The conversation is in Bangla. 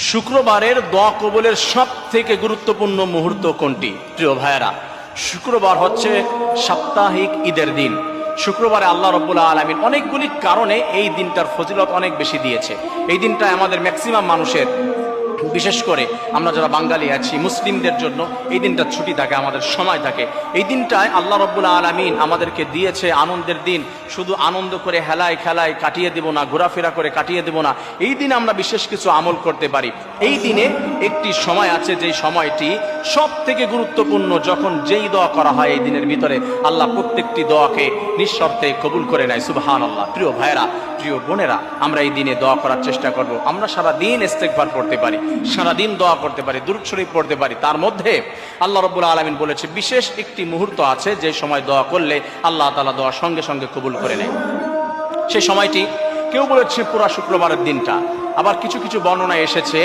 শুক্রবারের দোয়া কবুলের সব থেকে গুরুত্বপূর্ণ মুহূর্ত কোনটি? প্রিয় ভাইয়েরা, শুক্রবার হচ্ছে সাপ্তাহিক ঈদের দিন। শুক্রবারে আল্লাহ রাব্বুল আলামিন অনেকগুলি কারণে এই দিনটার ফজিলত অনেক বেশি দিয়েছে। এই দিনটা আমাদের ম্যাক্সিমাম মানুষের, বিশেষ করে আমরা যারা বাঙালি আছি, মুসলিমদের জন্য এই দিনটা ছুটি থাকে, আমাদের সময় থাকে। এই দিনটায় আল্লাহ রাব্বুল আলামিন আমাদেরকে দিয়েছে আনন্দের দিন। শুধু আনন্দ করে হেলায় খেলায় কাটিয়ে দেব না, ঘোরাফেরা করে কাটিয়ে দেব না, এই দিন আমরা বিশেষ কিছু আমল করতে পারি। এই দিনে একটি সময় আছে, যেই সময়টি সব থেকে গুরুত্বপূর্ণ। যখন যেই দোয়া করা হয় এই দিনের ভিতরে, আল্লাহ প্রত্যেকটি দোয়াকে নিঃশর্তে কবুল করে নেয়। সুবহানাল্লাহ। প্রিয় ভাইয়েরা, প্রিয় বোনেরা, আমরা এই দিনে দোয়া করার চেষ্টা করব। আমরা সারা দিন ইস্তেগফার করতে পারি, সারাদিন দোয়া করতে পারি, দুরূদ শরীফ পড়তে পারি। তার মধ্যে আল্লাহ রাব্বুল আলামিন বলেছে বিশেষ একটি মুহূর্ত আছে, যে সময় দোয়া করলে আল্লাহ তাআলা দোয়া সঙ্গে সঙ্গে কবুল করে নেয়। সেই সময়টি কেউ বলেছে পুরা শুক্রবারের দিনটা, আবার কিছু কিছু বর্ণনায় এসেছে